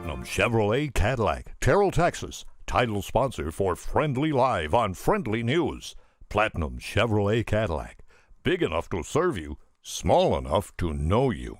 Platinum Chevrolet Cadillac, Terrell, Texas. Title sponsor for Friendlee Live on Friendly News. Platinum Chevrolet Cadillac. Big enough to serve you, small enough to know you.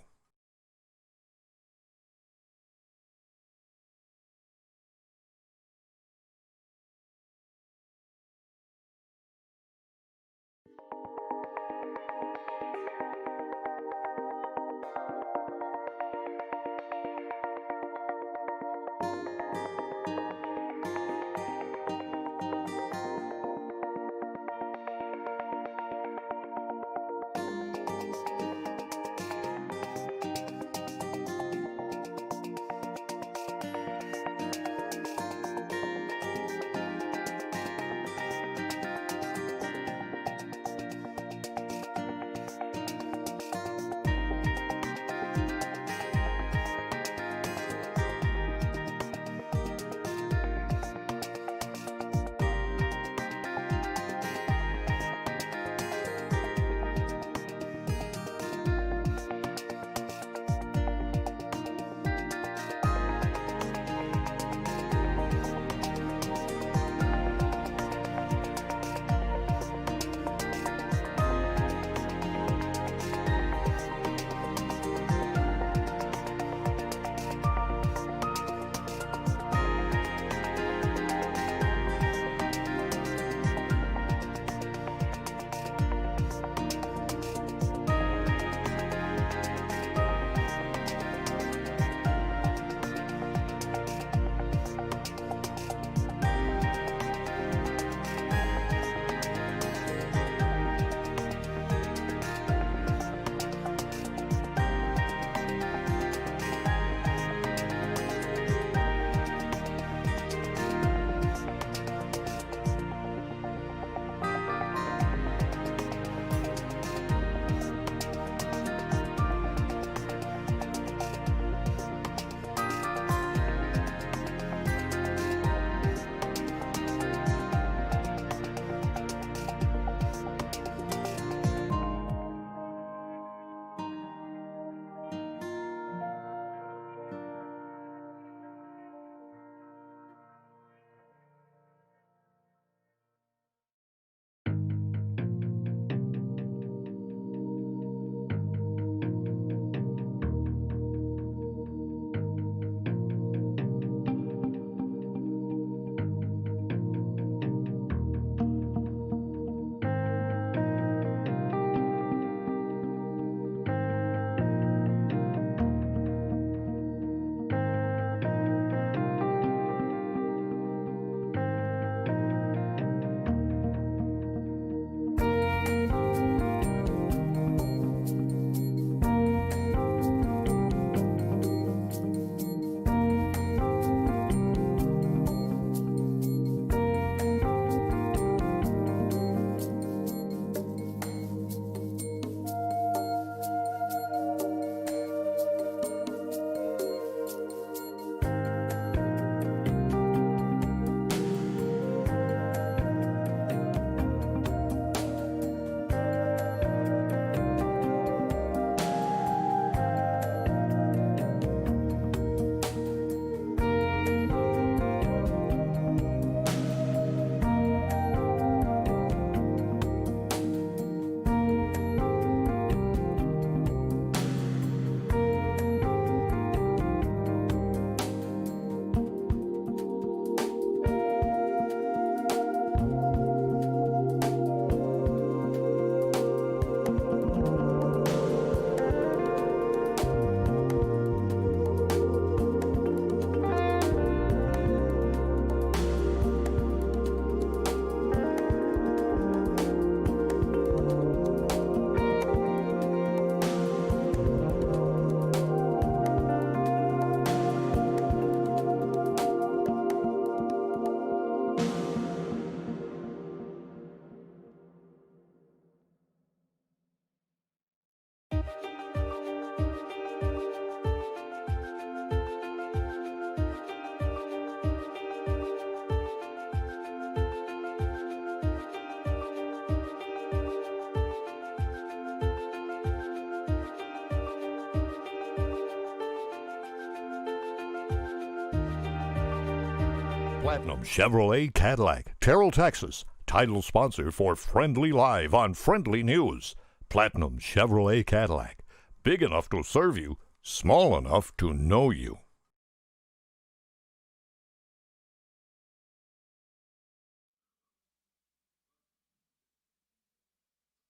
Platinum Chevrolet Cadillac, Terrell, Texas. Title sponsor for Friendly Live on Friendly News. Platinum Chevrolet Cadillac. Big enough to serve you, small enough to know you.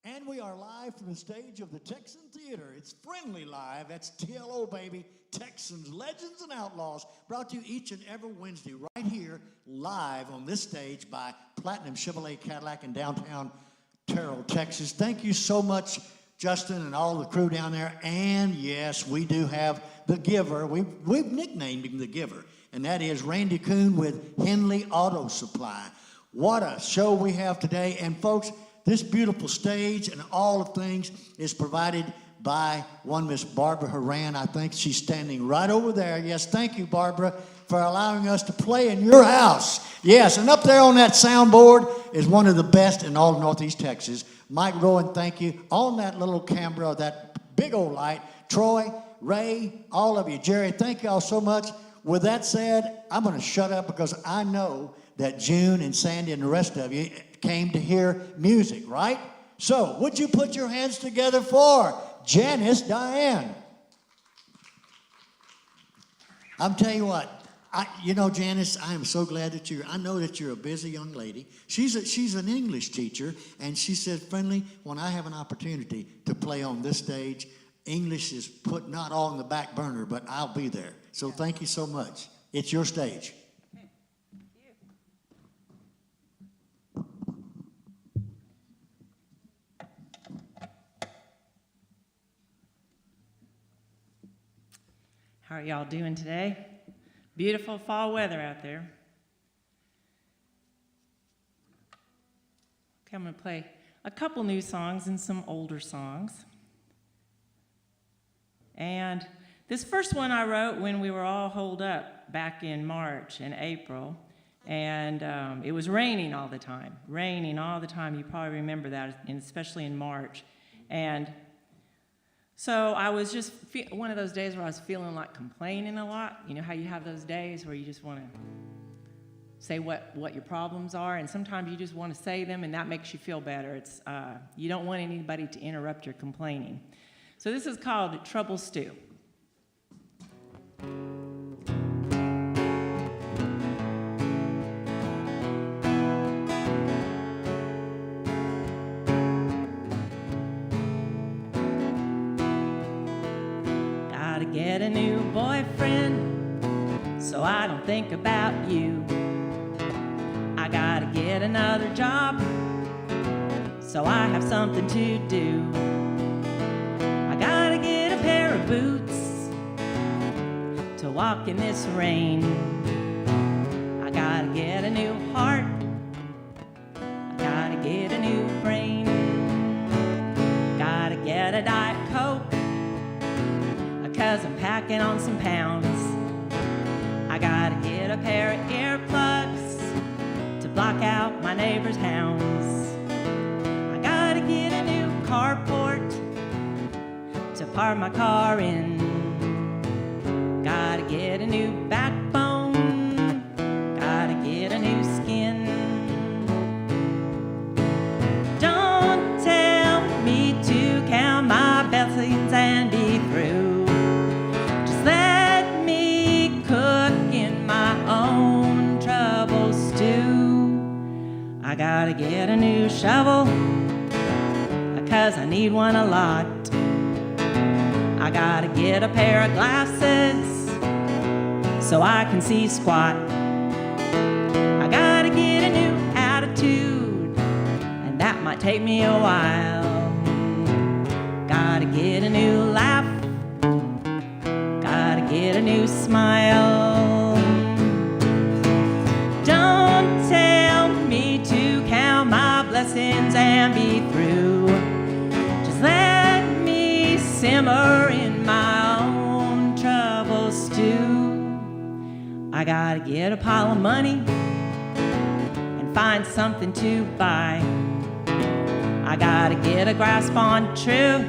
And we are live from the stage of the Texan Theater. It's Friendly Live. That's TLO, baby. Texans, Legends, and Outlaws. Brought to you each and every Wednesday right here, live on this stage by Platinum Chevrolet Cadillac in downtown Terrell, Texas. Thank you so much, Justin, and all the crew down there. And yes, we do have the giver. We've nicknamed him the giver, and that is Randy Kuhn with Henley Auto Supply. What a show we have today. And folks, this beautiful stage and all of things is provided by one Miss Barbara Horan. I think she's standing right over there. Yes, thank you, Barbara, for allowing us to play in your house. Yes, and up there on that soundboard is one of the best in all of Northeast Texas. Mike Rowan, thank you. On that little camera, that big old light, Troy, Ray, all of you. Jerry, thank you all so much. With that said, I'm going to shut up because I know that June and Sandy and the rest of you came to hear music, right? So, would you put your hands together for Janis Diane? I'm telling you what, Janis, I am so glad that I know that you're a busy young lady. She's an English teacher, and she said, Friendly, when I have an opportunity to play on this stage, English is put not all in the back burner, but I'll be there. So thank you so much. It's your stage. How are y'all doing today? Beautiful fall weather out there. Okay, I'm going to play a couple new songs and some older songs. And this first one I wrote when we were all holed up back in March and April. And it was raining all the time. Raining all the time. You probably remember that, and especially in March. And so I was just one of those days where I was feeling like complaining a lot. You know how you have those days where you just want to say what your problems are, and sometimes you just want to say them, and that makes you feel better. It's you don't want anybody to interrupt your complaining. So this is called Trouble Stew. Get a new boyfriend so I don't think about you. I gotta get another job so I have something to do. I gotta get a pair of boots to walk in this rain. I gotta get a new heart. I gotta get a new brain. Gotta get a Diet Coke, 'cause I'm packing on some pounds. I gotta get a pair of earplugs to block out my neighbor's hounds. I gotta get a new carport to park my car in. Gotta get a new backbone. Gotta get a new skin. Don't tell me to count my blessings and be through. Let me cook in my own trouble stew. I gotta get a new shovel, 'cause I need one a lot. I gotta get a pair of glasses so I can see squat. I gotta get a new attitude, and that might take me a while. Gotta get a new laugh. Get a new smile. Don't tell me to count my blessings and be through. Just let me simmer in my own trouble stew. I gotta get a pile of money and find something to buy. I gotta get a grasp on truth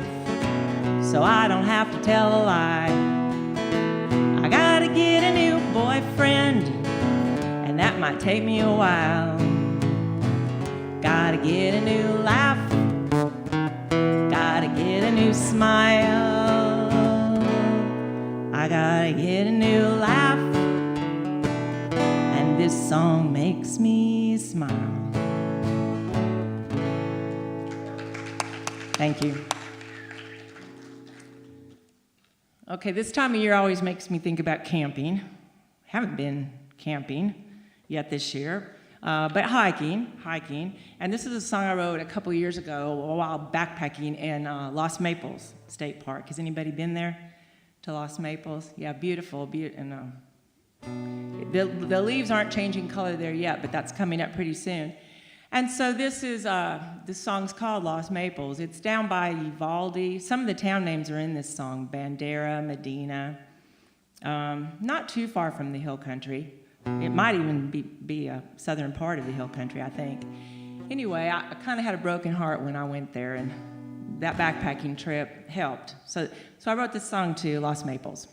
so I don't have to tell a lie. I gotta get a new boyfriend, and that might take me a while. Gotta get a new laugh, gotta get a new smile. I gotta get a new laugh, and this song makes me smile. Thank you. Okay, this time of year always makes me think about camping. Haven't been camping yet this year, but hiking. And this is a song I wrote a couple years ago while backpacking in Lost Maples State Park. Has anybody been there to Lost Maples? Yeah, beautiful. And the leaves aren't changing color there yet, but that's coming up pretty soon. And so this song's called Lost Maples. It's down by Uvalde. Some of the town names are in this song: Bandera, Medina. Not too far from the hill country. It might even be a southern part of the hill country, I think. Anyway, I kind of had a broken heart when I went there, and that backpacking trip helped. So I wrote this song to Lost Maples.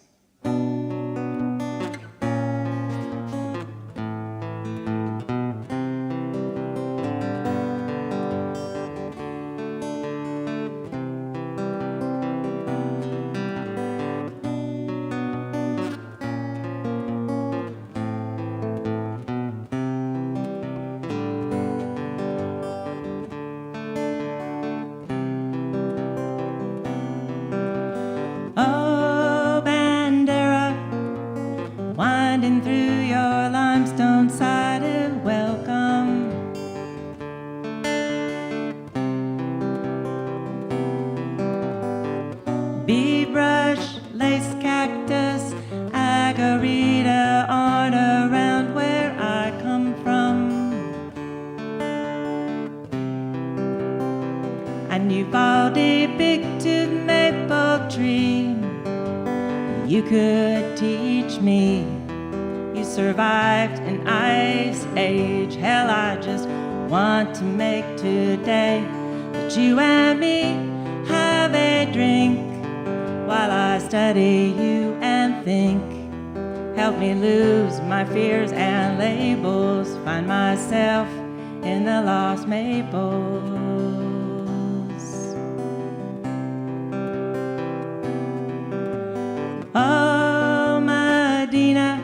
Through your limestone sided welcome, bee brush, lace cactus, agarita aren't around where I come from. And Uvalde big-tooth maple tree, you could teach me. You survived an ice age. Hell, I just want to make today that you and me have a drink while I study you and think. Help me lose my fears and labels, find myself in the Lost Maples. Oh, Medina,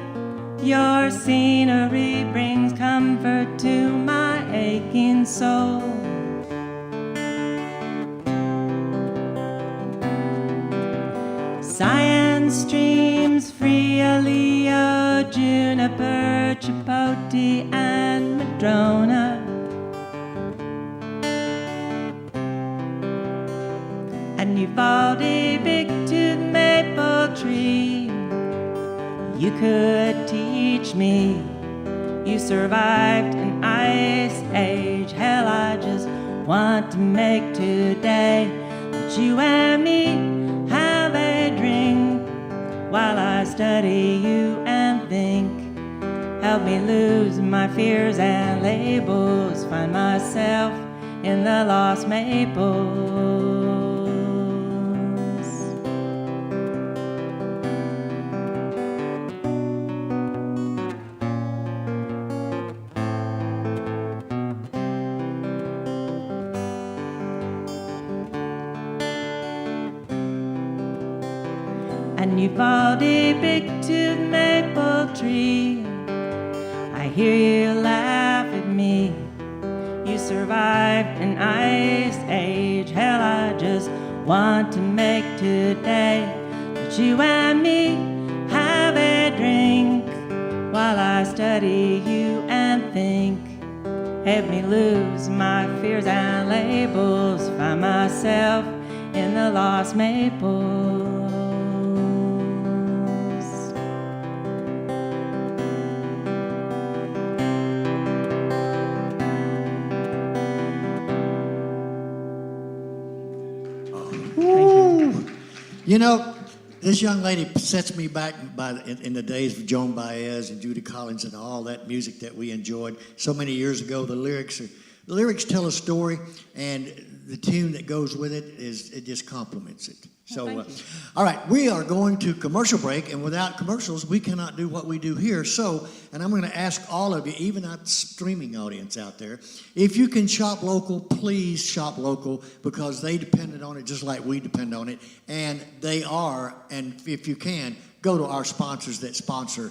your scenery brings comfort to my aching soul. Cyan streams, Friolio, juniper, chipotle, and madrona. And Uvalde big-tooth maple tree, you could teach me. You survived an ice age. Hell, I just want to make today that you and me have a drink while I study you and think. Help me lose my fears and labels, find myself in the Lost Maples. And Uvalde big-tooth maple tree, I hear you laugh at me. You survived an ice age. Hell, I just want to make today that you and me have a drink while I study you and think. Help me lose my fears and labels, find myself in the Lost Maples. You know, this young lady sets me back in the days of Joan Baez and Judy Collins and all that music that we enjoyed so many years ago. The lyrics The lyrics tell a story, and the tune that goes with it just complements it. So, thank you. all right, we are going to commercial break, and without commercials, we cannot do what we do here. So, and I'm going to ask all of you, even our streaming audience out there, if you can shop local, please shop local, because they depended on it just like we depend on it, and they are. And if you can, go to our sponsors that sponsor.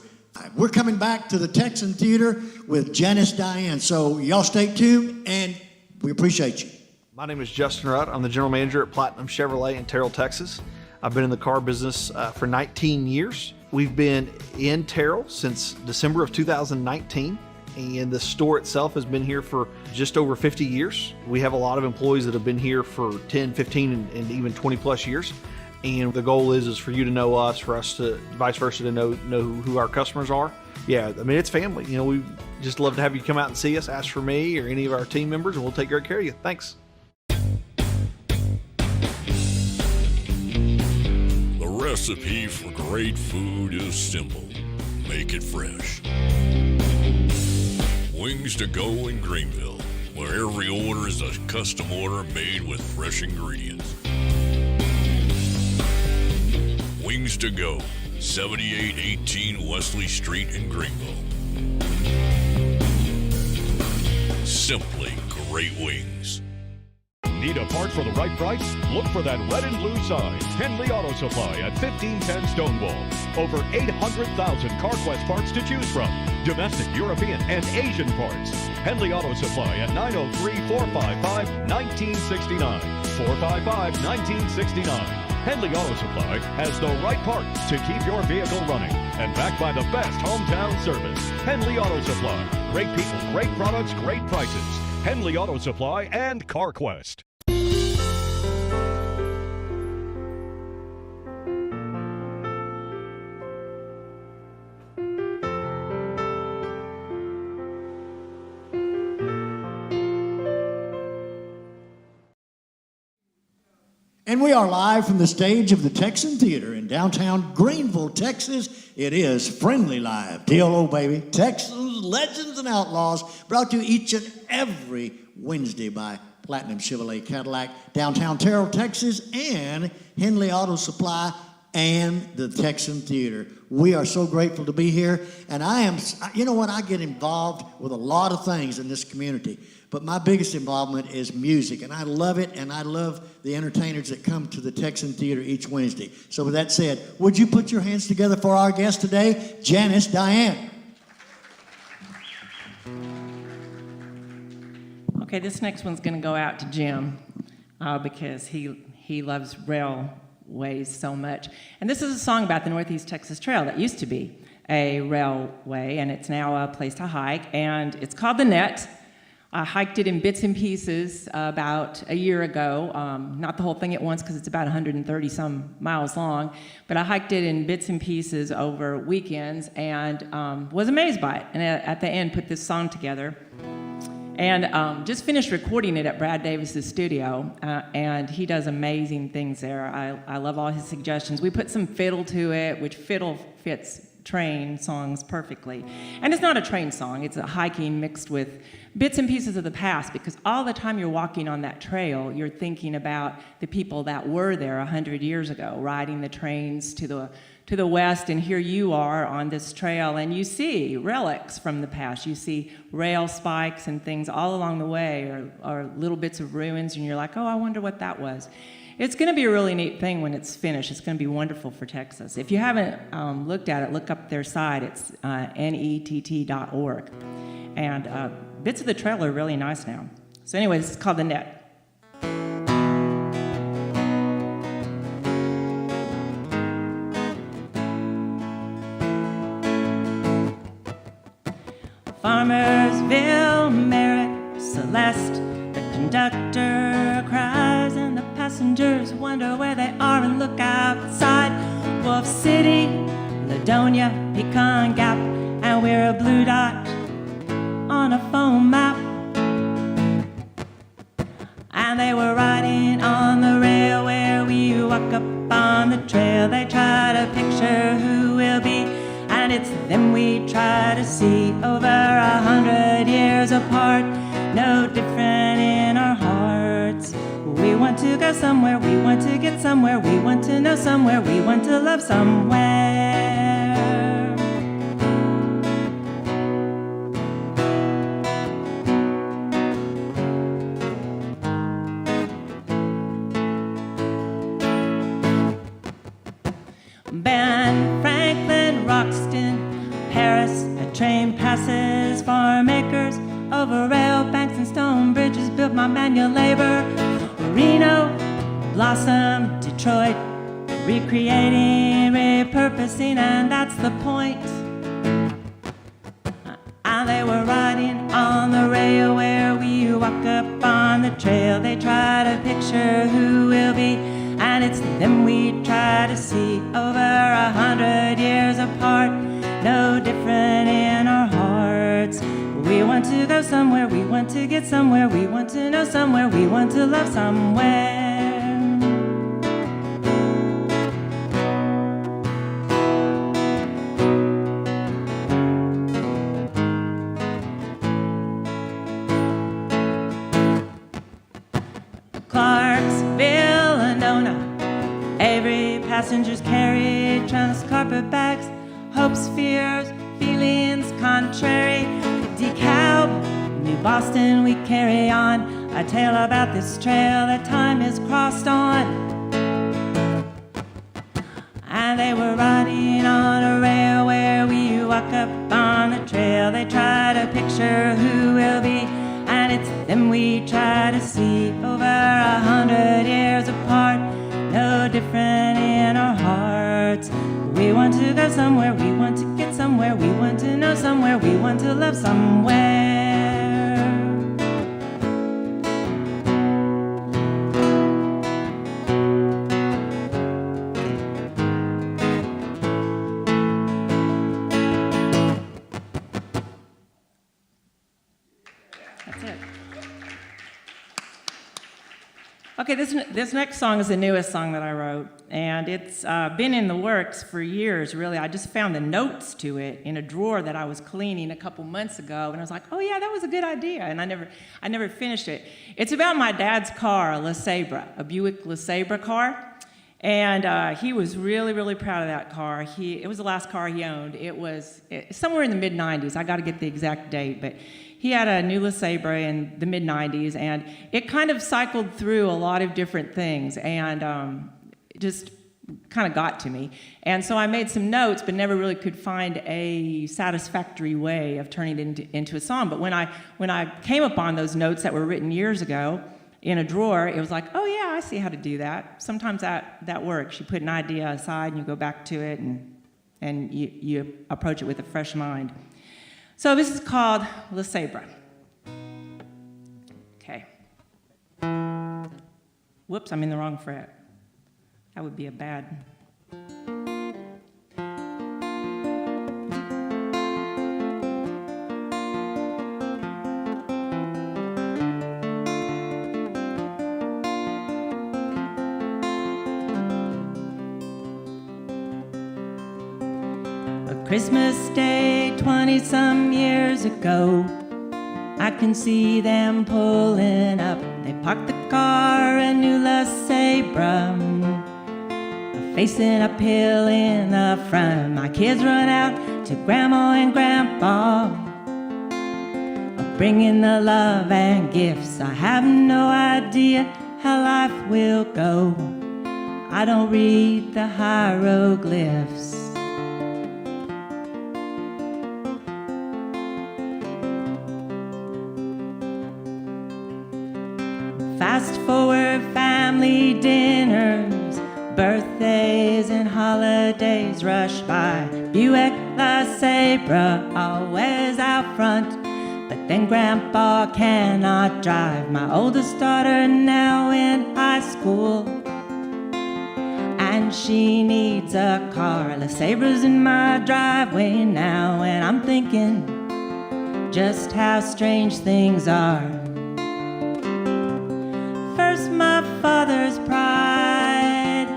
We're coming back to the Texan Theater with Janis Diane. So y'all stay tuned, and we appreciate you. My name is Justin Rutt. I'm the general manager at Platinum Chevrolet in Terrell, Texas. I've been in the car business for 19 years. We've been in Terrell since December of 2019, and the store itself has been here for just over 50 years. We have a lot of employees that have been here for 10, 15, and even 20 plus years. And the goal is for you to know us, for us to vice versa to know who our customers are. Yeah, I mean, it's family. You know, we just love to have you come out and see us, ask for me or any of our team members, and we'll take great care of you. Thanks. The recipe for great food is simple. Make it fresh. Wings to go in Greenville, where every order is a custom order made with fresh ingredients. Wings to go, 7818 Wesley Street in Greenville. Simply great wings. Need a part for the right price? Look for that red and blue sign. Henley Auto Supply at 1510 Stonewall. Over 800,000 CarQuest parts to choose from. Domestic, European, and Asian parts. Henley Auto Supply at 903-455-1969. 455-1969. Henley Auto Supply has the right parts to keep your vehicle running, and backed by the best hometown service. Henley Auto Supply. Great people, great products, great prices. Henley Auto Supply and CarQuest. And we are live from the stage of the Texan Theater in downtown Greenville, Texas. It is Friendly Live. TLO, baby. Texans, Legends, and Outlaws, brought to you each and every Wednesday by Platinum Chevrolet Cadillac, downtown Terrell, Texas, and Henley Auto Supply, and the Texan Theater. We are so grateful to be here. And you know what, I get involved with a lot of things in this community. But my biggest involvement is music, and I love it, and I love the entertainers that come to the Texan Theater each Wednesday. So with that said, would you put your hands together for our guest today, Janis Diane. Okay, this next one's going to go out to Jim because he loves railways so much. And this is a song about the Northeast Texas Trail that used to be a railway, and it's now a place to hike, and it's called The Net. I hiked it in bits and pieces about a year ago, not the whole thing at once because it's about 130 some miles long, but I hiked it in bits and pieces over weekends and was amazed by it. And at the end put this song together and just finished recording it at Brad Davis's studio, and he does amazing things there. I love all his suggestions. We put some fiddle to it, which fiddle fits train songs perfectly. And it's not a train song, it's a hiking mixed with bits and pieces of the past, because all the time you're walking on that trail, you're thinking about the people that were there 100 years ago, riding the trains to the west, and here you are on this trail, and you see relics from the past. You see rail spikes and things all along the way, or little bits of ruins, and you're like, oh, I wonder what that was. It's going to be a really neat thing when it's finished. It's going to be wonderful for Texas. If you haven't looked at it, look up their site. It's nett.org. And bits of the trail are really nice now. So anyway, this is called The Net. Farmersville, Merritt, Celeste, the conductor cries and the passengers wonder where they are and look outside. Wolf City, Ladonia, Pecan Gap, and we're a blue dot on a phone map. And they were riding on the rail where we walk up on the trail. They try to picture who we'll be, and it's them we try to see. Over 100 years apart, no different go somewhere, we want to get somewhere, we want to know somewhere, we want to love somewhere. Ben Franklin, Roxton, Paris, a train passes farm acres over rail banks and stone bridges built by manual labor. Reno, Blossom, Detroit, recreating, repurposing, and that's the point. And they were riding on the rail where we walk up on the trail. They try to picture who will be, and it's them we try to see. Over 100 years apart, no different in our hearts. We want to go somewhere, we want to get somewhere, we want to know somewhere, we want to love somewhere. Clarksville, Annona, Avery, passengers carry trans carpet bags, hopes, fears, feelings contrary. DeKalb, New Boston, we carry on a tale about this trail that time is crossed on. And they were riding on a rail where we walk up on the trail. They try to picture who will be, and it's them we try to see. Over 100 years apart, no different in our hearts. We want to go somewhere, we want to get somewhere, we want to know somewhere, we want to love somewhere. That's it. Okay, this next song is the newest song that I wrote, and it's been in the works for years, really. I just found the notes to it in a drawer that I was cleaning a couple months ago, and I was like, oh yeah, that was a good idea, and I never finished it. It's about my dad's car, a LeSabre, a Buick LeSabre car, and he was really, really proud of that car. It was the last car he owned. It was somewhere in the mid-'90s. I got to get the exact date, but he had a new LeSabre in the mid-'90s, and it kind of cycled through a lot of different things, and just kind of got to me. And so I made some notes, but never really could find a satisfactory way of turning it into a song. But when I came upon those notes that were written years ago in a drawer, it was like, oh yeah, I see how to do that. Sometimes that works. You put an idea aside, and you go back to it, and you approach it with a fresh mind. So this is called LeSabre. Okay. Whoops, I'm in the wrong fret. That would be a bad. Christmas Day, 20-some years ago, I can see them pulling up. They parked the car, a new LeSabre, facing uphill in the front. My kids run out to Grandma and Grandpa, bringing the love and gifts. I have no idea how life will go. I don't read the hieroglyphs. Fast forward family dinners, birthdays and holidays rush by. Buick LeSabre always out front, but then Grandpa cannot drive. My oldest daughter now in high school, and she needs a car. LeSabre's in my driveway now, and I'm thinking just how strange things are. First my father's pride,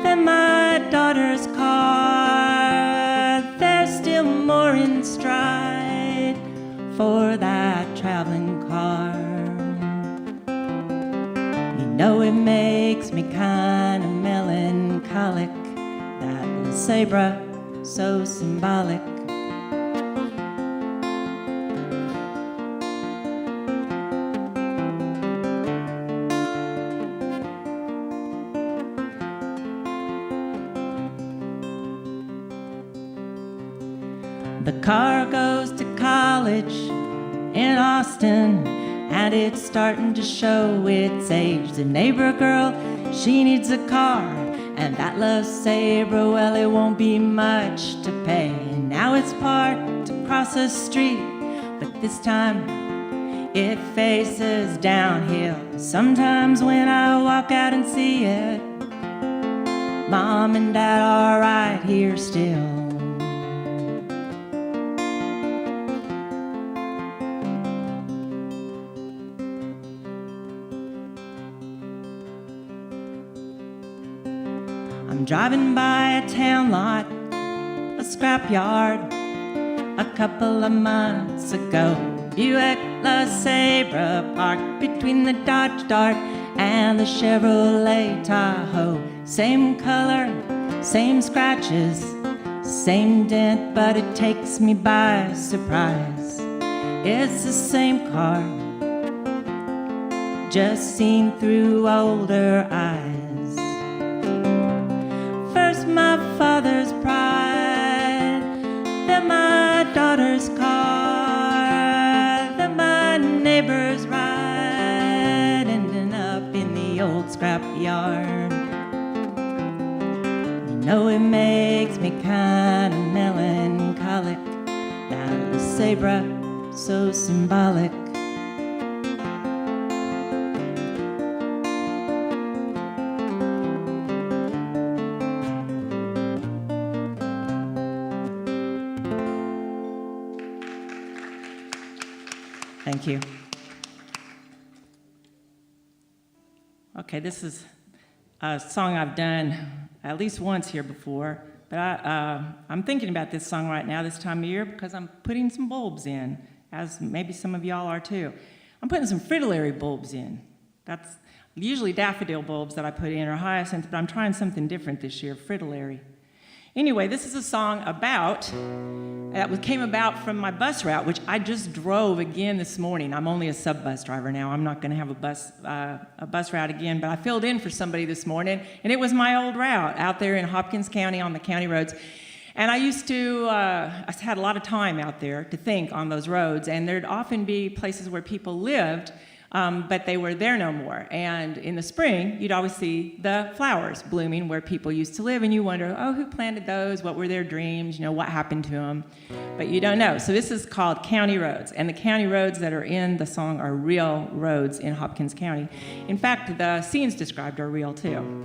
then my daughter's car. There's still more in stride for that traveling car. know it makes me kind of melancholic, that little zebra, so symbolic. The car goes to college in Austin, and it's starting to show its age. The neighbor girl, she needs a car, and that LeSabre, well, it won't be much to pay. And now it's parked across the street, but this time it faces downhill. Sometimes when I walk out and see it, Mom and Dad are right here still. I'm driving by a town lot, a scrapyard, a couple of months ago. Buick LeSabre parked between the Dodge Dart and the Chevrolet Tahoe. Same color, same scratches, same dent, but it takes me by surprise. It's the same car, just seen through older eyes. First my father's pride, then my daughter's car, then my neighbor's ride, ending up in the old scrap yard. You know it makes me kind of melancholic, that LeSabre, so symbolic. Thank you. Okay, this is a song I've done at least once here before, but I'm thinking about this song right now this time of year because I'm putting some bulbs in, as maybe some of y'all are too. I'm putting some fritillary bulbs in. That's usually daffodil bulbs that I put in, or hyacinth, but I'm trying something different this year, fritillary. Anyway, this is a song that came about from my bus route, which I just drove again this morning. I'm only a sub-bus driver now. I'm not going to have a bus route again, but I filled in for somebody this morning, and it was my old route out there in Hopkins County on the county roads. And I used to, I had a lot of time out there to think on those roads, and there'd often be places where people lived, but they were there no more. And in the spring, you'd always see the flowers blooming where people used to live, and you wonder, oh, who planted those? What were their dreams? You know, what happened to them? But you don't know. So this is called County Roads, and the county roads that are in the song are real roads in Hopkins County. In fact, the scenes described are real too.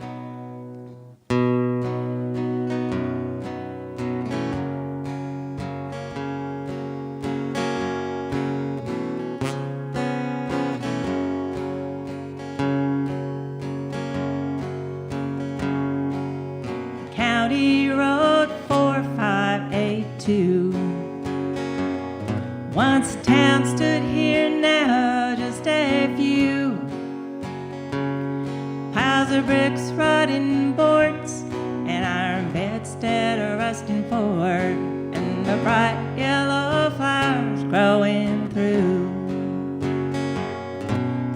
County Road 4582. Once a town stood here, now just a few piles of bricks, rotting boards, and iron bedstead are rusting forward, and the bright yellow flowers growing through,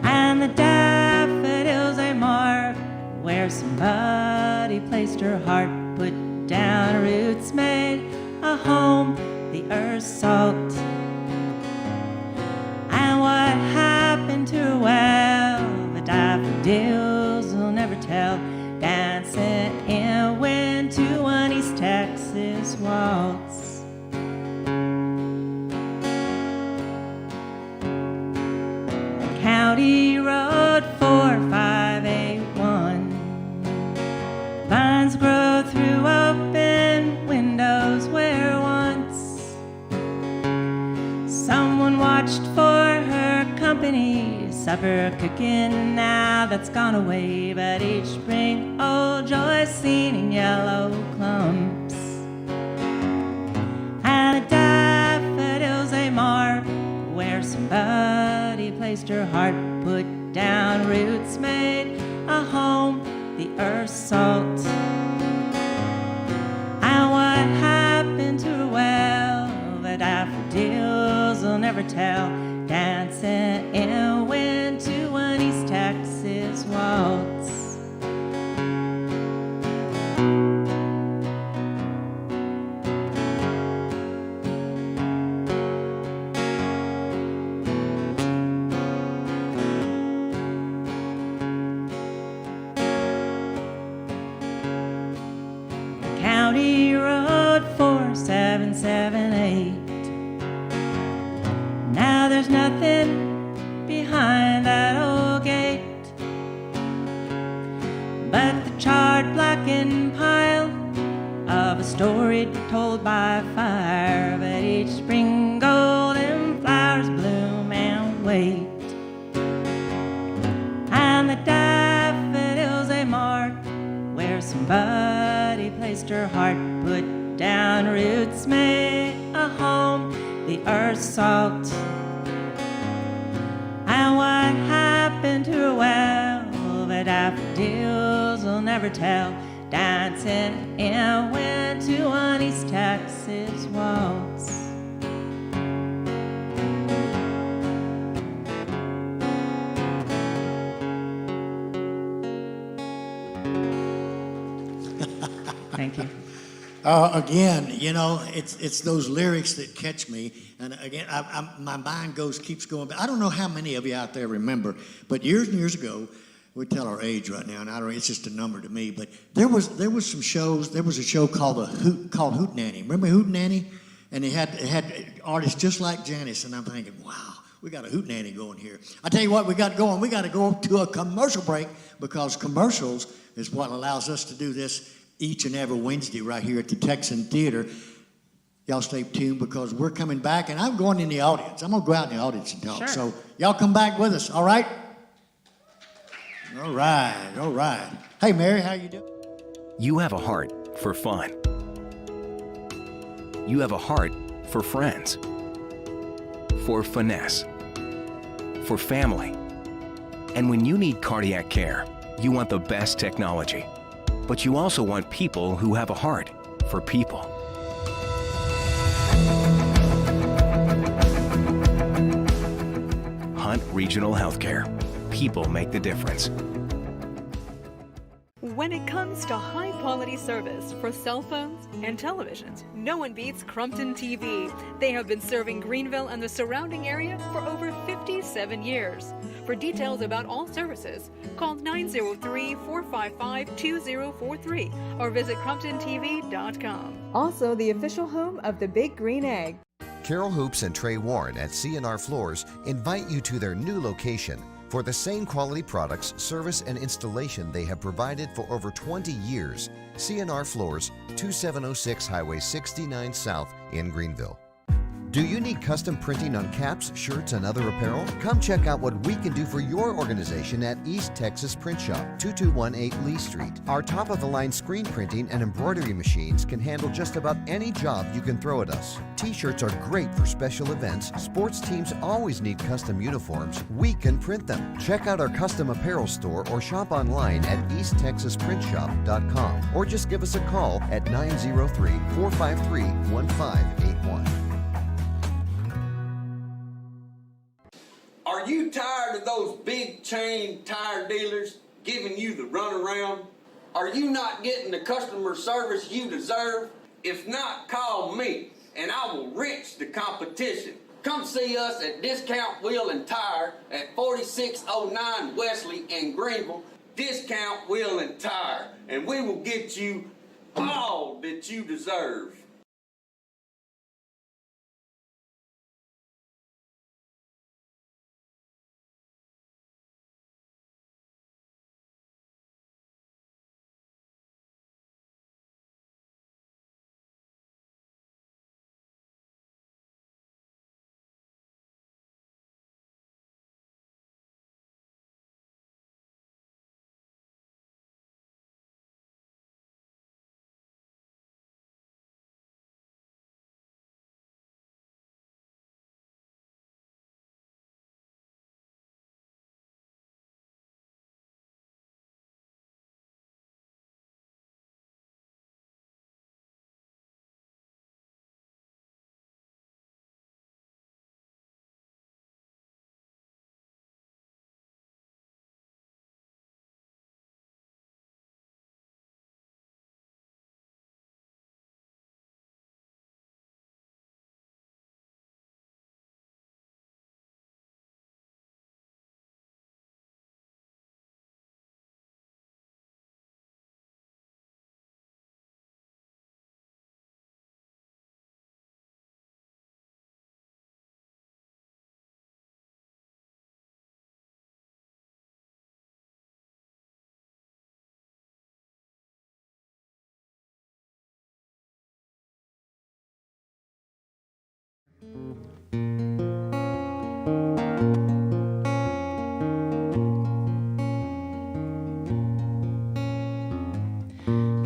and the daffodils they mark where somebody placed her heart, put down roots, made a home, the earth's salt. And what happened to her? Well, the daffodils will never tell, dancing in wind to one East Texas waltz. County Road 4581. Vines grow through open windows where once someone watched for her company, supper cooking now that's gone away. But each spring old joy seen in yellow clumps, and the daffodils they mark where somebody placed her heart, put down roots, made the earth's salt. And what happened to her? Well, the daffodils will never tell. Dancing in wind to an East Texas waltz. County Road 4778. Now there's nothing behind that old gate but the charred, blackened pile of a story told by fire. But each spring golden flowers bloom and wait, and the daffodils they mark where somebody placed her heart. Put down roots, make a home, the earth's salt. And what happened to her? Well, the daffodils will never tell. Dancing in wind to an East Texas waltz. Thank you. Again, you know, it's those lyrics that catch me. And again, my mind keeps going. I don't know how many of you out there remember, but years and years ago, we tell our age right now, and I don't. It's just a number to me. But there was some shows. There was a show called Hootenanny. Remember Hootenanny? And it had artists just like Janis. And I'm thinking, wow, we got a Hootenanny going here. I tell you what, we got going. We got to go to a commercial break, because commercials is what allows us to do this each and every Wednesday right here at the Texan Theater. Y'all stay tuned, because we're coming back, and I'm going in the audience. I'm going to go out in the audience and talk. Sure. So y'all come back with us, all right? All right, all right. Hey, Mary, how you doing? You have a heart for fun. You have a heart for friends, for finesse, for family. And when you need cardiac care, you want the best technology. But you also want people who have a heart for people. Hunt Regional Healthcare. People make the difference. When it comes to high-quality service for cell phones and televisions, no one beats Crumpton TV. They have been serving Greenville and the surrounding area for over 57 years. For details about all services, call 903-455-2043 or visit CrumptonTV.com. Also, the official home of the Big Green Egg. Carol Hoops and Trey Warren at C&R Floors invite you to their new location for the same quality products, service, and installation they have provided for over 20 years. C&R Floors, 2706 Highway 69 South in Greenville. Do you need custom printing on caps, shirts, and other apparel? Come check out what we can do for your organization at East Texas Print Shop, 2218 Lee Street. Our top-of-the-line screen printing and embroidery machines can handle just about any job you can throw at us. T-shirts are great for special events. Sports teams always need custom uniforms. We can print them. Check out our custom apparel store or shop online at easttexasprintshop.com, or just give us a call at 903-453-1581. Are you tired of those big chain tire dealers giving you the runaround? Are you not getting the customer service you deserve? If not, call me and I will wrench the competition. Come see us at Discount Wheel and Tire at 4609 Wesley in Greenville. Discount Wheel and Tire, and we will get you all that you deserve.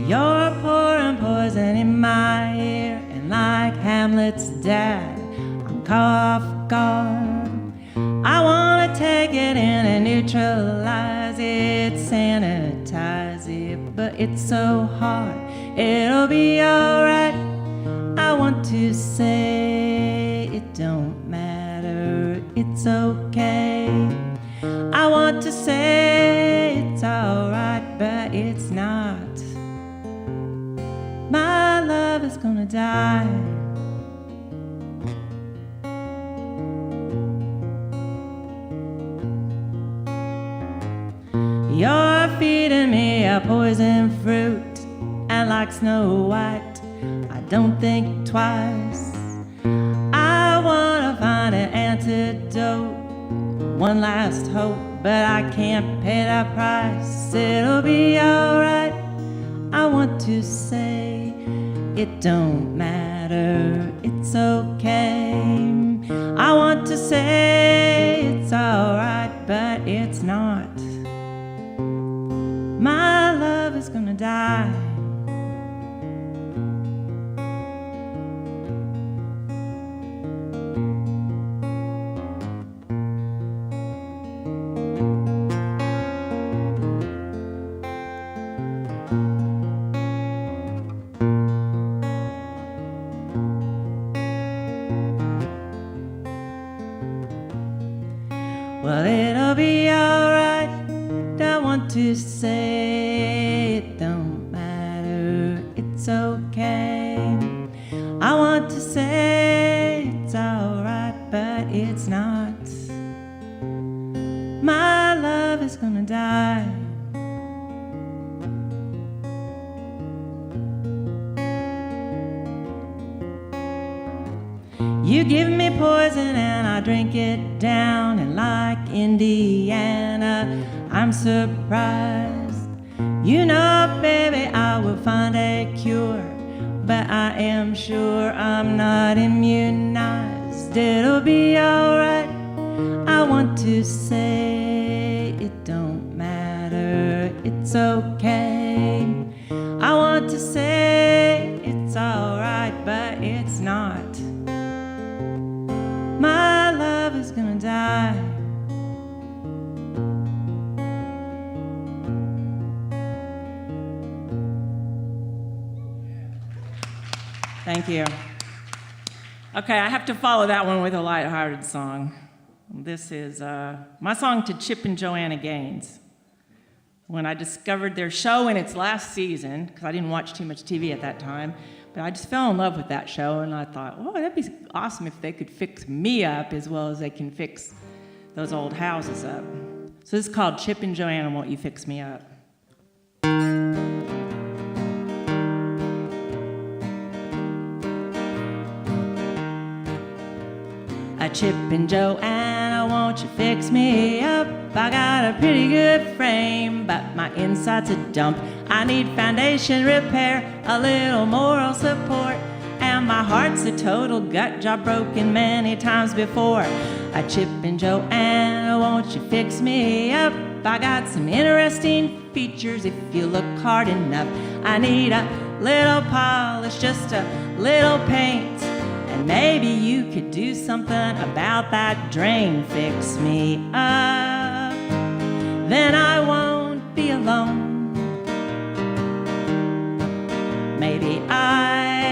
You're pouring poison in my ear, and like Hamlet's dad, I'm caught off guard. I wanna take it in and neutralize it, sanitize it, but it's so hard. It'll be alright. I want to say it don't matter, it's okay. I want to say it's alright, but it's not. My love is gonna die. You're feeding me a poison fruit, and like Snow White, I don't think twice. I wanna find an antidote, one last hope, but I can't pay that price. It'll be alright. I want to say it don't matter, it's okay. I want to say it's alright, but it's not. My love is gonna die. Well, it'll be alright. I want to say it don't matter, it's okay. I want to say it's alright, but it's not. My love is gonna die. You give me poison and I drink it down, and like Indiana, I'm surprised. You know, baby, I will find a cure, but I am sure I'm not immunized. It'll be alright. I want to say it don't matter, it's okay. I want to say it's alright, but it's not. My love is gonna die. Thank you. Okay, I have to follow that one with a lighthearted song. This is my song to Chip and Joanna Gaines. When I discovered their show in its last season, because I didn't watch too much TV at that time, but I just fell in love with that show, and I thought, oh, that'd be awesome if they could fix me up as well as they can fix those old houses up. So this is called Chip and Joanna, Won't You Fix Me Up? Chip and Joanna, won't you fix me up? I got a pretty good frame, but my inside's a dump. I need foundation repair, a little moral support, and my heart's a total gut job, broken many times before. Chip and Joanna, won't you fix me up? I got some interesting features if you look hard enough. I need a little polish, just a little paint, and maybe you could do something about that drain. Fix me up, then I won't be alone. Maybe I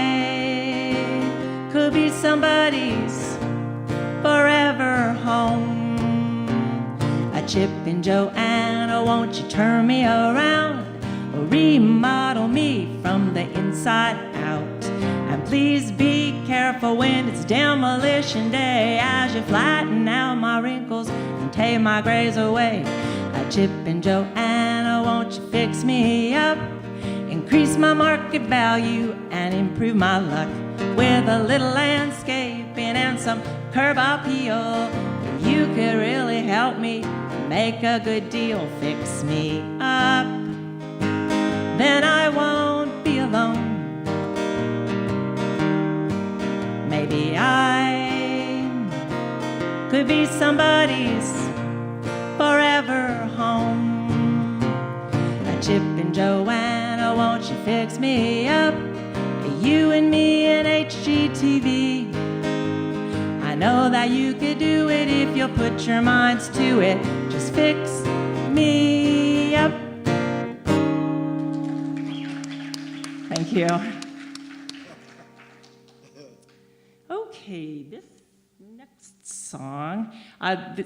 could be somebody's forever home. Chip and Joanna, won't you turn me around, or remodel me from the inside out? And please be careful when it's demolition day, as you flatten out my wrinkles and take my grays away. Chip and Joanna, won't you fix me up, increase my market value and improve my luck with a little landscaping and some curb appeal. You could really help me make a good deal. Fix me up, then I won't be alone. Maybe I be somebody's forever home. Chip and Joanna, won't you fix me up? You and me and HGTV. I know that you could do it if you'll put your minds to it. Just fix me up. Thank you. Okay, this next song,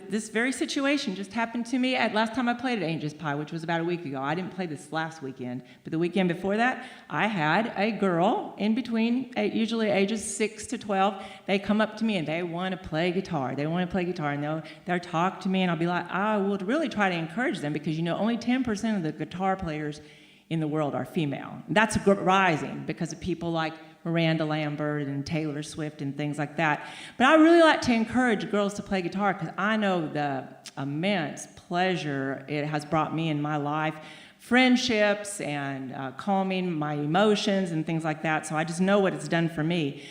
this very situation just happened to me at last time I played at Angel's Pie, which was about a week ago. I didn't play this last weekend, but the weekend before that, I had a girl in between, usually ages 6 to 12. They come up to me and they want to play guitar. They want to play guitar, and they'll talk to me, and I'll be like, I will really try to encourage them, because only 10% of the guitar players in the world are female. And that's rising because of people like Miranda Lambert and Taylor Swift and things like that. But I really like to encourage girls to play guitar, because I know the immense pleasure it has brought me in my life, friendships and calming my emotions and things like that. So I just know what it's done for me.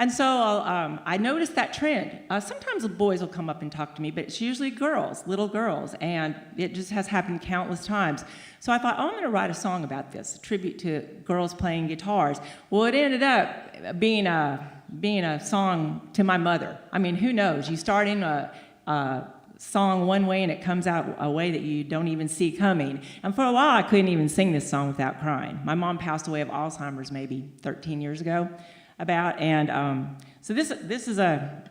And so I noticed that trend. Sometimes the boys will come up and talk to me, but it's usually girls, little girls, and it just has happened countless times. So I thought, I'm going to write a song about this, a tribute to girls playing guitars. Well, it ended up being a song to my mother. I mean, who knows? You start in a song one way and it comes out a way that you don't even see coming. And for a while, I couldn't even sing this song without crying. My mom passed away of Alzheimer's maybe 13 years ago. So this is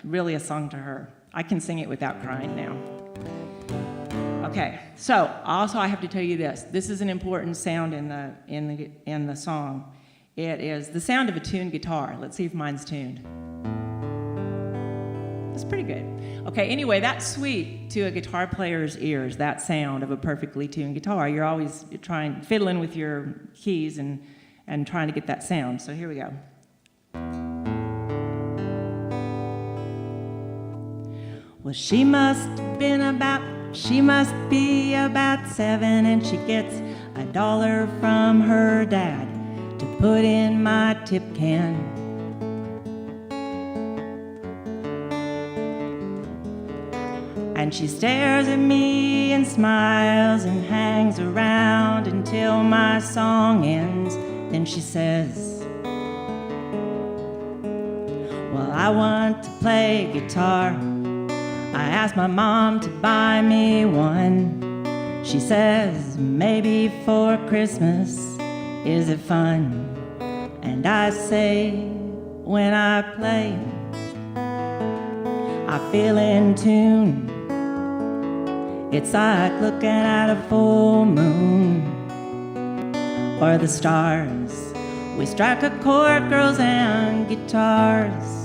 really a song to her. I can sing it without crying now. Okay, so also I have to tell you this. This is an important sound in the song. It is the sound of a tuned guitar. Let's see if mine's tuned. It's pretty good. Okay, anyway, that's sweet to a guitar player's ears, that sound of a perfectly tuned guitar. You're always fiddling with your keys and trying to get that sound. So here we go. Well, she must be about 7, and she gets $1 from her dad to put in my tip can. And she stares at me and smiles and hangs around until my song ends. Then she says, well, I want to play guitar. I asked my mom to buy me one. She says, maybe for Christmas, is it fun? And I say, when I play, I feel in tune. It's like looking at a full moon or the stars. We strike a chord, girls and guitars.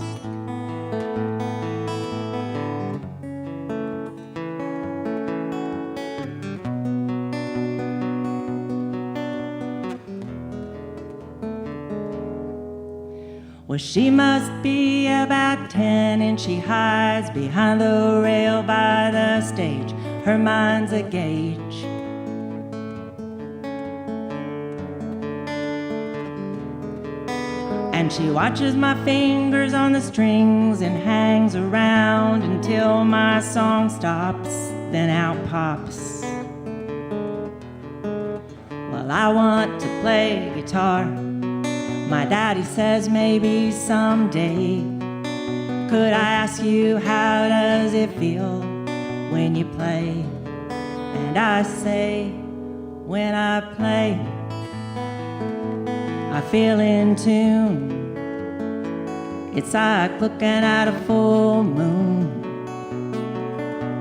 Well, she must be about 10, and she hides behind the rail by the stage. Her mind's a gauge. And she watches my fingers on the strings and hangs around until my song stops, then out pops. Well, I want to play guitar. My daddy says maybe someday. Could I ask you, how does it feel when you play? And I say, when I play, I feel in tune. It's like looking at a full moon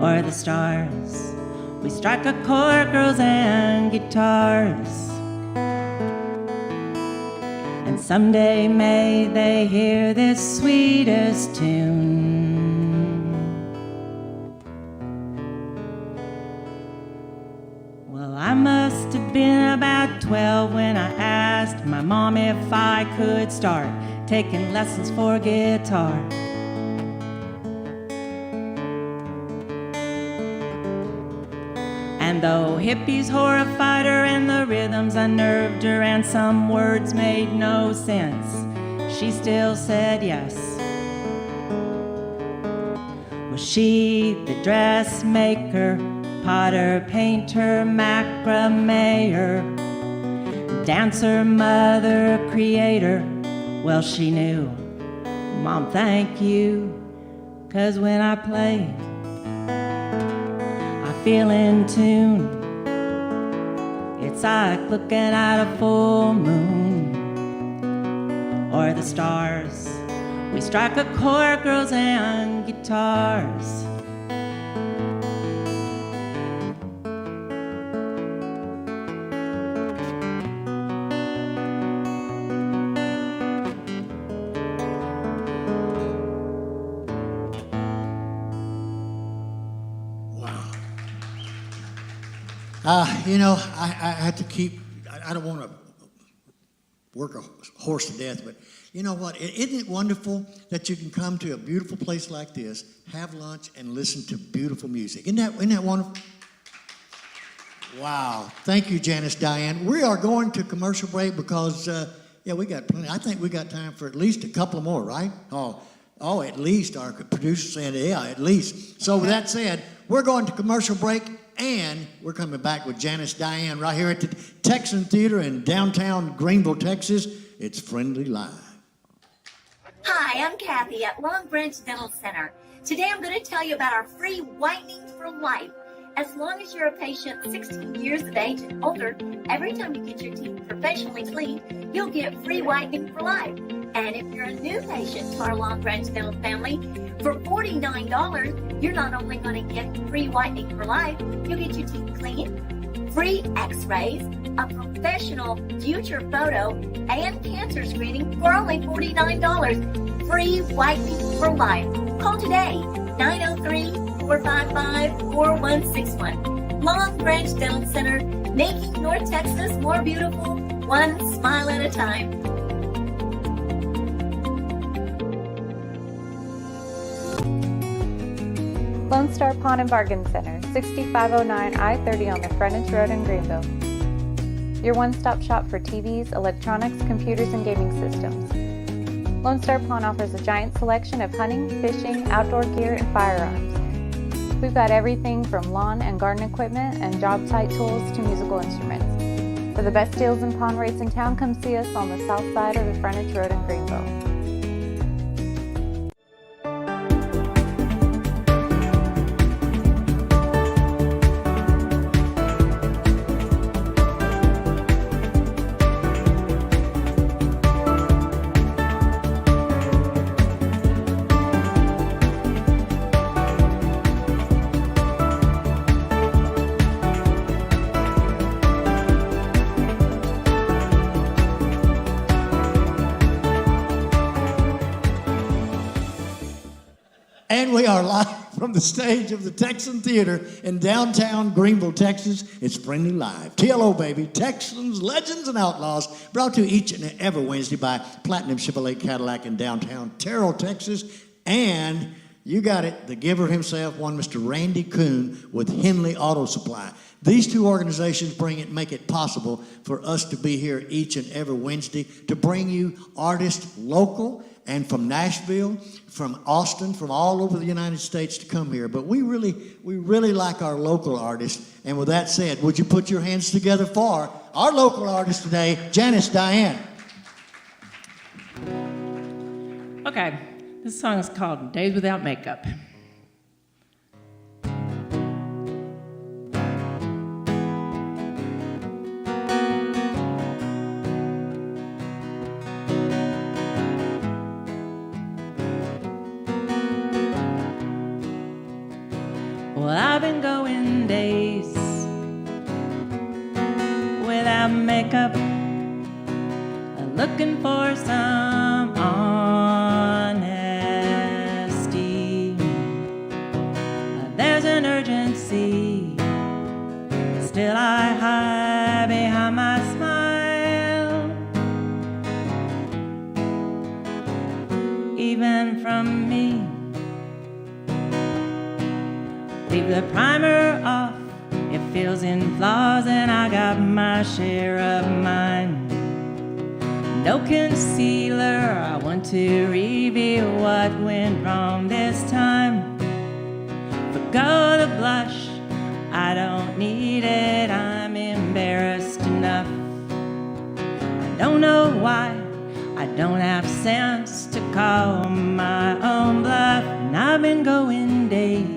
or the stars. We strike a chord, girls and guitars. And someday may they hear this sweetest tune. Well, I must have been about 12 when I asked my mom if I could start taking lessons for guitar. And though hippies horrified her and the rhythms unnerved her and some words made no sense, she still said yes. Well, she, the dressmaker, potter, painter, macramayer, dancer, mother, creator, well, she knew, Mom, thank you, 'cause when I play, I feel in tune. It's like looking at a full moon or the stars. We strike a chord, girls and guitars. You know, I have to keep, I don't want to work a horse to death, but you know what? Isn't it wonderful that you can come to a beautiful place like this, have lunch, and listen to beautiful music? Isn't that wonderful? Wow. Thank you, Janis Diane. We are going to commercial break because, yeah, we got plenty. I think we got time for at least a couple more, right? Oh, at least. Our producer said, yeah, at least. So with that said, we're going to commercial break. And we're coming back with Janis Diane right here at the Texan Theater in downtown Greenville, Texas. It's Friendly Live. Hi, I'm Kathy at Long Branch Dental Center. Today I'm going to tell you about our free whitening for life. As long as you're a patient 16 years of age and older, every time you get your teeth professionally cleaned, you'll get free whitening for life. And if you're a new patient to our Long Branch Dental family, for $49, you're not only going to get free whitening for life, you'll get your teeth cleaned, free x-rays, a professional future photo, and cancer screening for only $49. Free whitening for life. Call today, 903-455-4161. Long Branch Dental Center, making North Texas more beautiful, one smile at a time. Lone Star Pawn and Bargain Center, 6509 I-30 on the Frontage Road in Greenville. Your one-stop shop for TVs, electronics, computers, and gaming systems. Lone Star Pawn offers a giant selection of hunting, fishing, outdoor gear, and firearms. We've got everything from lawn and garden equipment and job site tools to musical instruments. For the best deals and pawn rates in town, come see us on the south side of the Frontage Road in Greenville. And we are live from the stage of the Texan Theater in downtown Greenville, Texas. It's Friendly Live. TLO, baby. Texans, Legends, and Outlaws. Brought to you each and every Wednesday by Platinum Chevrolet Cadillac in downtown Terrell, Texas. And you got it, the giver himself, one Mr. Randy Kuhn with Henley Auto Supply. These two organizations make it possible for us to be here each and every Wednesday to bring you artists local and from Nashville, from Austin, from all over the United States to come here. But we really like our local artists. And with that said, would you put your hands together for our local artist today, Janis Diane. Okay, this song is called Days Without Makeup. Well, I've been going days without makeup, looking for some honesty. There's an urgency, still I hide behind my smile. Even from me, leave the primer off, it fills in flaws and I got my share of mine. No concealer, I want to reveal what went wrong this time. go to blush. I don't need it, I'm embarrassed enough. I don't know why I don't have sense to call my own bluff. And I've been going days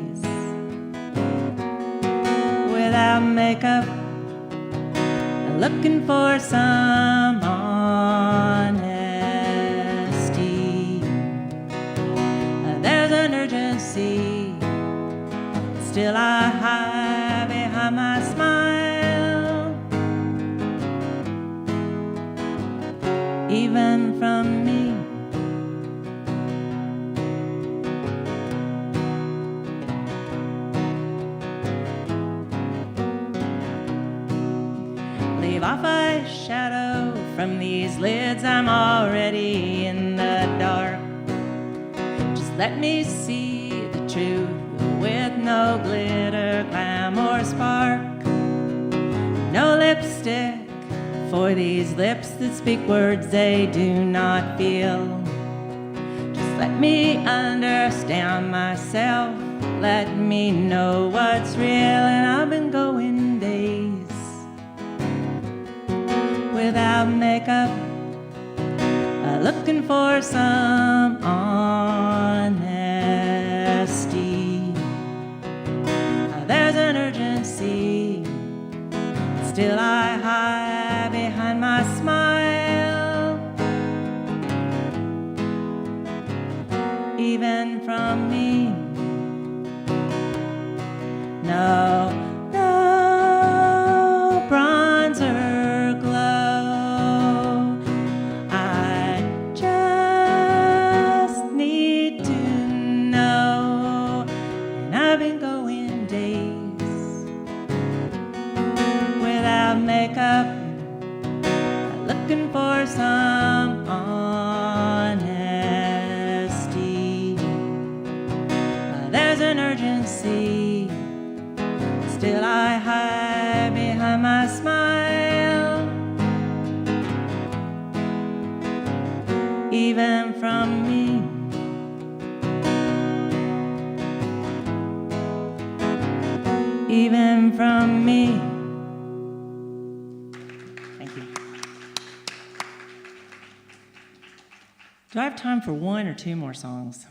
without makeup, looking for some honesty. There's an urgency, still I hide behind my smile, even from me. Leave off a shadow from these lids, I'm already in the dark. Just let me see the truth with no glitter, glam, or spark. No lipstick for these lips that speak words they do not feel. Just let me understand myself, let me know what's real. And I've been going days without makeup, looking for some honesty. There's an urgency, still I hide behind my smile, even from me. No, no bronzer glow, I just need to know. And I've been going days without makeup, looking for some honesty. There's an urgency, still I hide behind my smile, even from me. Even from me. Thank you. Do I have time for one or two more songs?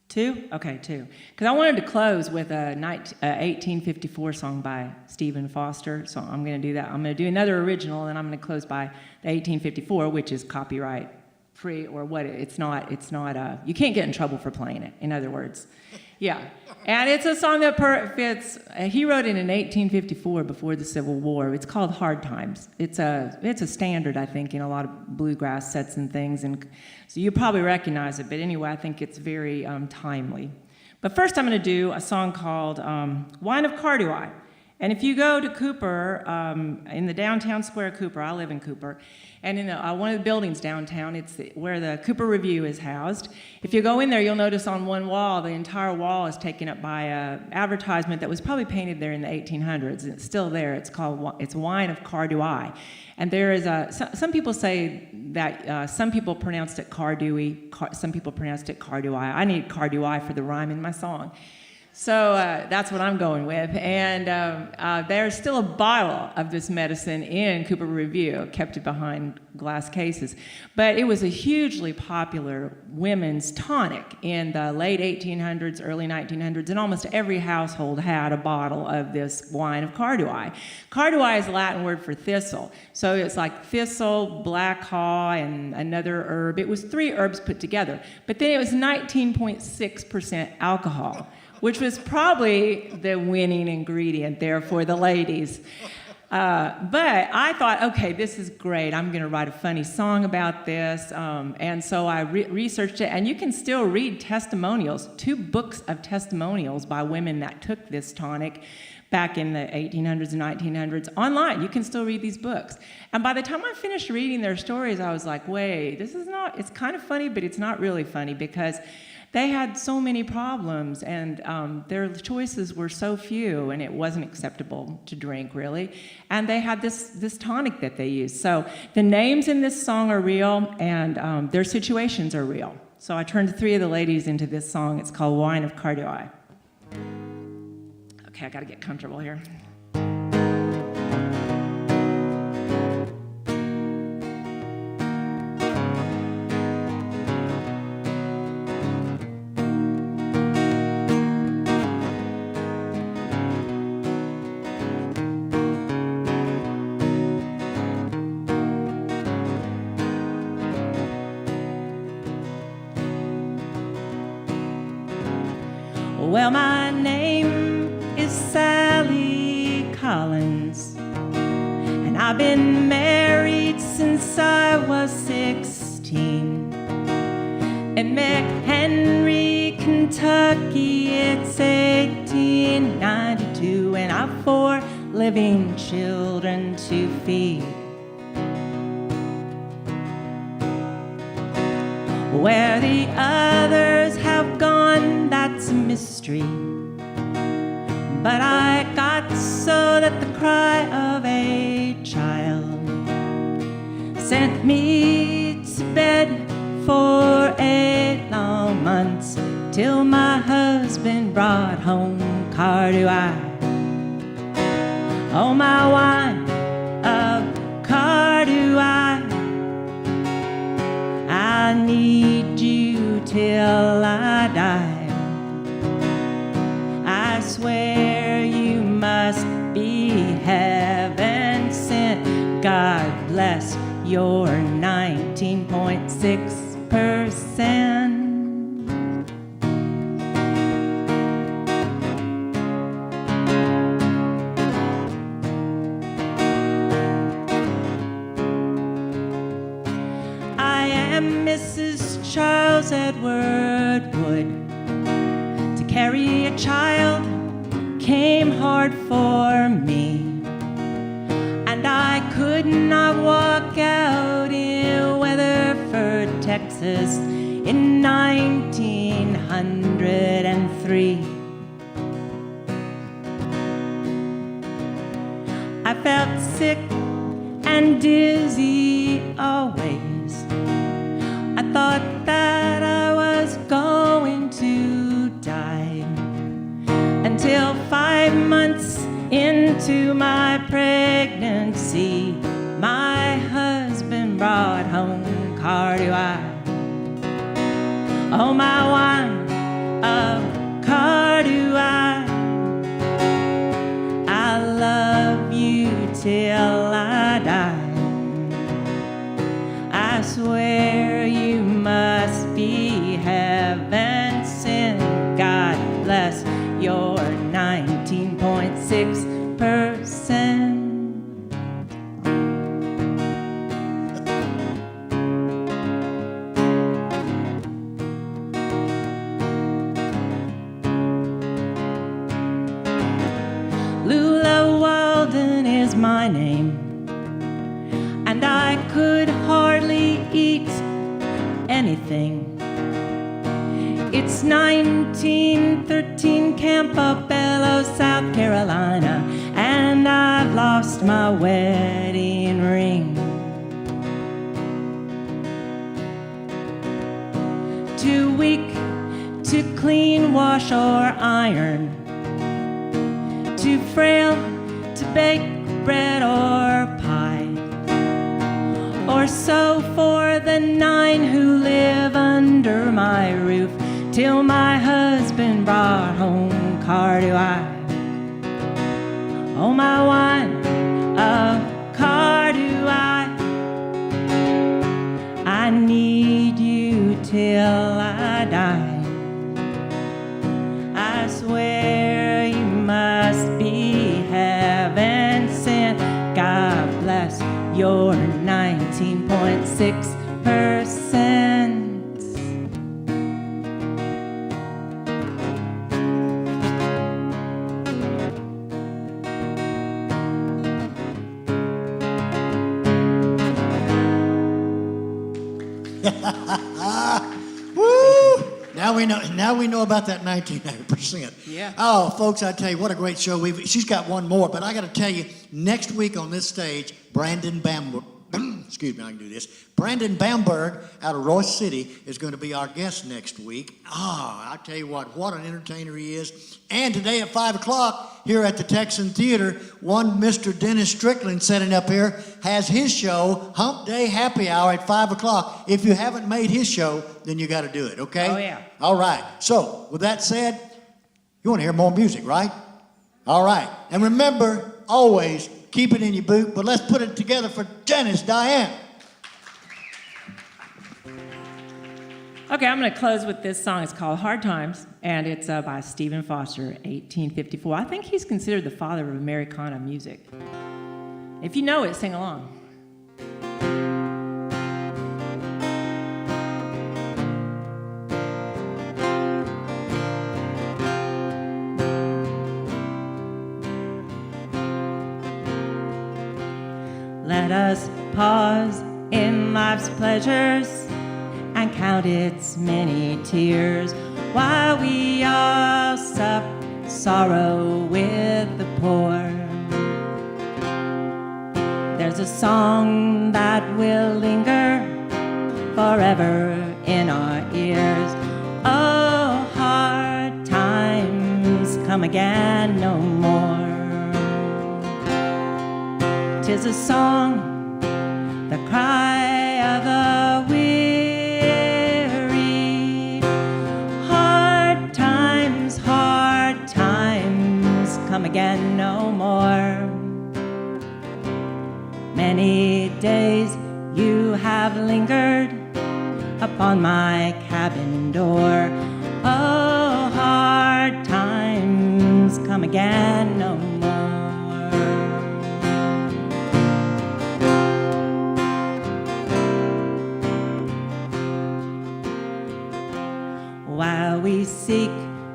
Two? Okay, two. Because I wanted to close with a 1854 song by Stephen Foster, so I'm going to do that. I'm going to do another original, and I'm going to close by the 1854, which is copyright free, or what? It's not. You can't get in trouble for playing it. In other words, yeah. And it's a song that fits. He wrote it in 1854, before the Civil War. It's called "Hard Times." It's a standard, I think, in a lot of bluegrass sets and things, and so you probably recognize it. But anyway, I think it's very timely. But first, I'm going to do a song called "Wine of Carduai." And if you go to Cooper, in the downtown square of Cooper, I live in Cooper, and in one of the buildings downtown, it's where the Cooper Review is housed. If you go in there, you'll notice on one wall, the entire wall is taken up by an advertisement that was probably painted there in the 1800s, and it's still there. It's Wine of Carduai. And there is some people say that some people pronounced it Cardui, some people pronounced it Carduai. I need Carduai for the rhyme in my song. So that's what I'm going with. And there's still a bottle of this medicine in Cooper Review, kept it behind glass cases. But it was a hugely popular women's tonic in the late 1800s, early 1900s, and almost every household had a bottle of this wine of Carduai. Carduai is a Latin word for thistle. So it's like thistle, black haw, and another herb. It was 3 herbs put together. But then it was 19.6% alcohol, which was probably the winning ingredient there for the ladies. But I thought, okay, this is great. I'm going to write a funny song about this. And so I researched it. And you can still read testimonials, 2 books of testimonials by women that took this tonic back in the 1800s and 1900s online. You can still read these books. And by the time I finished reading their stories, I was like, wait, this is not, it's kind of funny, but it's not really funny, because they had so many problems, and their choices were so few, and it wasn't acceptable to drink, really. And they had this tonic that they used. So the names in this song are real, and their situations are real. So I turned 3 of the ladies into this song. It's called Wine of Carduai. Okay, I gotta get comfortable here. Well, my name is Sally Collins, and I've been married since I was 16. In McHenry, Kentucky, it's 1892, and I've 4 living children to feed. Where the others have gone, that's a mystery. But I got so that the cry of a child sent me to bed for 8 long months, till my husband brought home Carduai. Oh, my wine of Carduai, I need you till I die. I swear you must be heaven sent. God bless your 19.6%. Mrs. Charles Edward Wood. To carry a child came hard for me, and I could not walk out in Weatherford, Texas in 1903. I felt sick and dizzy always. I thought that I was going to die, until 5 months into my pregnancy, my husband brought home Carduai. Oh, my wine of Carduai, I love you till I die. I swear you must be heaven sent. God bless your 19.6%. Lula Walden is my name, and I could hardly eat anything. It's 1913, Campobello, South Carolina, and I've lost my wedding ring. Too weak to clean, wash, or iron. Too frail to bake bread or pie. Or so for the 9 who live under my roof, till my husband brought home Carduai. Oh, my wine of Carduai, I need you till I die. I swear you must be heaven sent. God bless your 19.6%. Woo! Now we know about that 19%. Yeah. Oh, folks, I tell you, what a great show. She's got one more, but I got to tell you, next week on this stage, Brandon Bamber, excuse me, I can do this. Brandon Bamberg out of Royce City is going to be our guest next week. I tell you what an entertainer he is. And today at 5 o'clock here at the Texan Theater, one Mr. Dennis Strickland sitting up here has his show, Hump Day Happy Hour at 5 o'clock. If you haven't made his show, then you got to do it, okay? Oh, yeah. All right. So, with that said, you want to hear more music, right? All right. And remember, always keep it in your boot, but let's put it together for Janis Diane. Okay, I'm going to close with this song. It's called Hard Times, and it's by Stephen Foster, 1854. I think he's considered the father of Americana music. If you know it, sing along. Let us pause in life's pleasures and count its many tears while we all sup sorrow with the poor. There's a song that will linger forever in our ears. Oh, hard times come again no more. 'Tis a song, the cry of the weary. Hard times come again no more. Many days you have lingered upon my cabin door. Oh, hard times come again no more. While we seek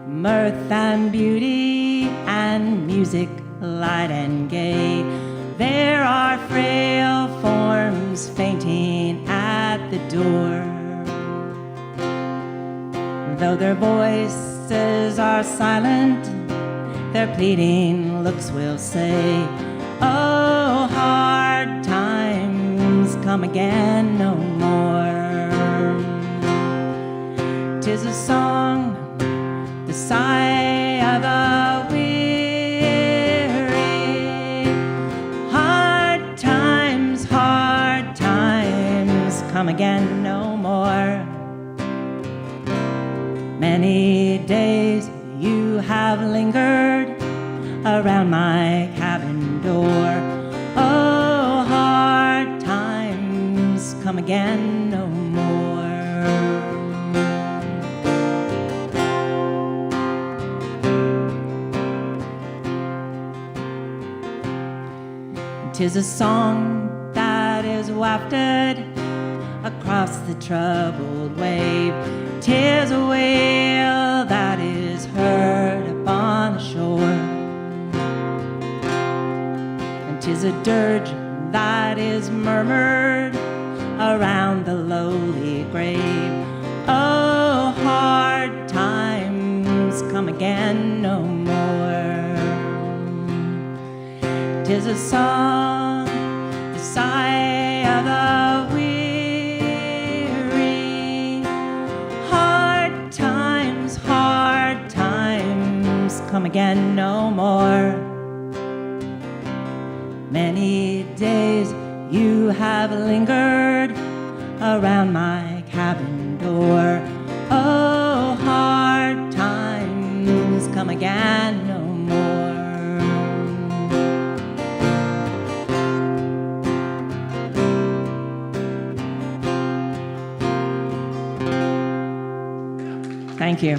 mirth and beauty and music light and gay, there are frail forms fainting at the door. Though their voices are silent, their pleading looks will say, oh, hard times come again no more. 'Tis a song, the sigh of a weary. Hard times come again no more. Many days you have lingered around my cabin door. Oh, hard times come again no more. 'Tis a song that is wafted across the troubled wave. 'Tis a wail that is heard upon the shore. And 'tis a dirge that is murmured around the lowly grave. Oh, hard times come again no more. 'Tis a song, the sigh of the weary. Hard times come again no more. Many days you have lingered around my cabin door. Oh, hard times come again no more. Thank you.